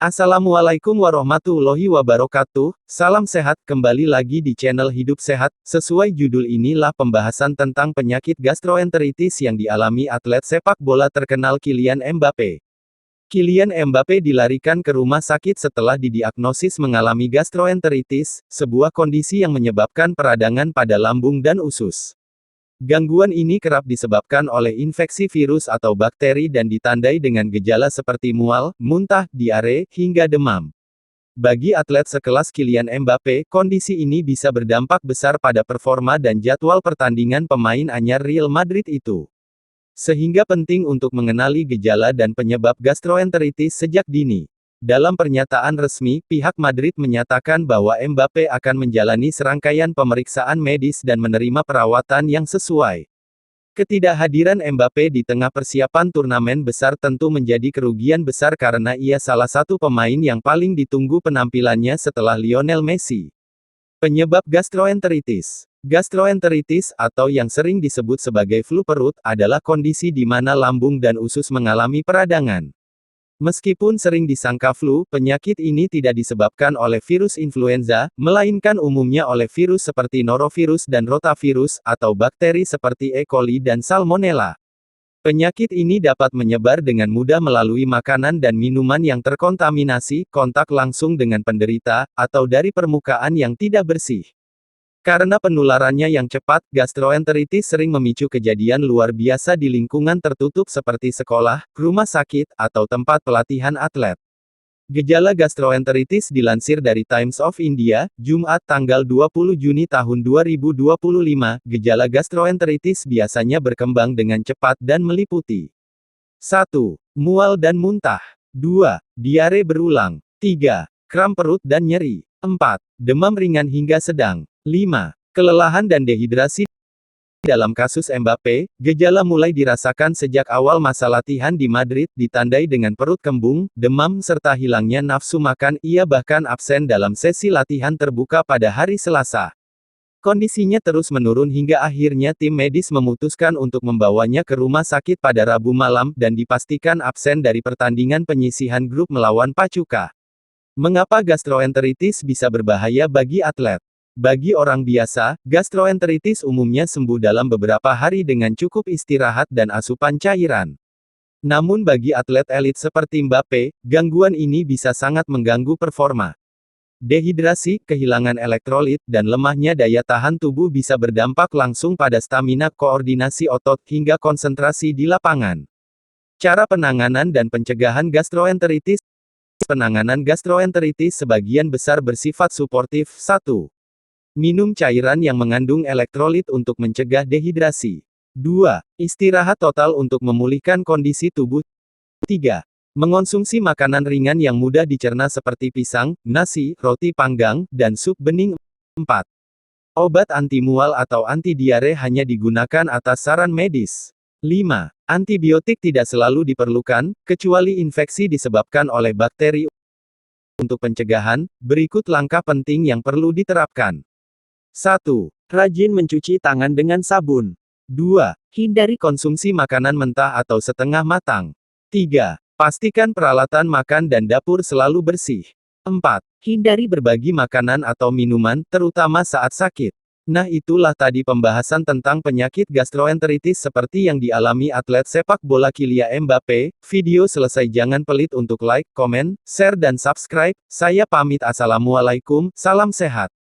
Assalamualaikum warahmatullahi wabarakatuh, salam sehat, kembali lagi di channel Hidup Sehat. Sesuai judul inilah pembahasan tentang penyakit gastroenteritis yang dialami atlet sepak bola terkenal Kylian Mbappe. Kylian Mbappe dilarikan ke rumah sakit setelah didiagnosis mengalami gastroenteritis, sebuah kondisi yang menyebabkan peradangan pada lambung dan usus. Gangguan ini kerap disebabkan oleh infeksi virus atau bakteri dan ditandai dengan gejala seperti mual, muntah, diare, hingga demam. Bagi atlet sekelas Kylian Mbappe, kondisi ini bisa berdampak besar pada performa dan jadwal pertandingan pemain anyar Real Madrid itu. Sehingga penting untuk mengenali gejala dan penyebab gastroenteritis sejak dini. Dalam pernyataan resmi, pihak Madrid menyatakan bahwa Mbappe akan menjalani serangkaian pemeriksaan medis dan menerima perawatan yang sesuai. Ketidakhadiran Mbappe di tengah persiapan turnamen besar tentu menjadi kerugian besar karena ia salah satu pemain yang paling ditunggu penampilannya setelah Lionel Messi. Penyebab gastroenteritis. Gastroenteritis, atau yang sering disebut sebagai flu perut, adalah kondisi di mana lambung dan usus mengalami peradangan. Meskipun sering disangka flu, penyakit ini tidak disebabkan oleh virus influenza, melainkan umumnya oleh virus seperti norovirus dan rotavirus, atau bakteri seperti E. coli dan salmonella. Penyakit ini dapat menyebar dengan mudah melalui makanan dan minuman yang terkontaminasi, kontak langsung dengan penderita, atau dari permukaan yang tidak bersih. Karena penularannya yang cepat, gastroenteritis sering memicu kejadian luar biasa di lingkungan tertutup seperti sekolah, rumah sakit, atau tempat pelatihan atlet. Gejala gastroenteritis dilansir dari Times of India, Jumat tanggal 20 Juni tahun 2025, gejala gastroenteritis biasanya berkembang dengan cepat dan meliputi 1. Mual dan muntah. 2. Diare berulang. 3. Kram perut dan nyeri. 4. Demam ringan hingga sedang. 5. Kelelahan dan dehidrasi. Dalam kasus Mbappe, gejala mulai dirasakan sejak awal masa latihan di Madrid, ditandai dengan perut kembung, demam, serta hilangnya nafsu makan. Ia bahkan absen dalam sesi latihan terbuka pada hari Selasa. Kondisinya terus menurun hingga akhirnya tim medis memutuskan untuk membawanya ke rumah sakit pada Rabu malam, dan dipastikan absen dari pertandingan penyisihan grup melawan Pachuca. Mengapa gastroenteritis bisa berbahaya bagi atlet? Bagi orang biasa, gastroenteritis umumnya sembuh dalam beberapa hari dengan cukup istirahat dan asupan cairan. Namun bagi atlet elit seperti Mbappe, gangguan ini bisa sangat mengganggu performa. Dehidrasi, kehilangan elektrolit, dan lemahnya daya tahan tubuh bisa berdampak langsung pada stamina, koordinasi otot, hingga konsentrasi di lapangan. Cara penanganan dan pencegahan gastroenteritis. Penanganan gastroenteritis sebagian besar bersifat suportif. 1. Minum cairan yang mengandung elektrolit untuk mencegah dehidrasi. 2. Istirahat total untuk memulihkan kondisi tubuh. 3. Mengonsumsi makanan ringan yang mudah dicerna seperti pisang, nasi, roti panggang, dan sup bening. 4. Obat anti mual atau anti diare hanya digunakan atas saran medis. 5. Antibiotik tidak selalu diperlukan, kecuali infeksi disebabkan oleh bakteri. Untuk pencegahan, berikut langkah penting yang perlu diterapkan. 1. Rajin mencuci tangan dengan sabun. 2. Hindari konsumsi makanan mentah atau setengah matang. 3. Pastikan peralatan makan dan dapur selalu bersih. 4. Hindari berbagi makanan atau minuman, terutama saat sakit. Nah, itulah tadi pembahasan tentang penyakit gastroenteritis seperti yang dialami atlet sepak bola Kylian Mbappe. Video selesai, jangan pelit untuk like, komen, share dan subscribe. Saya pamit, assalamualaikum, salam sehat.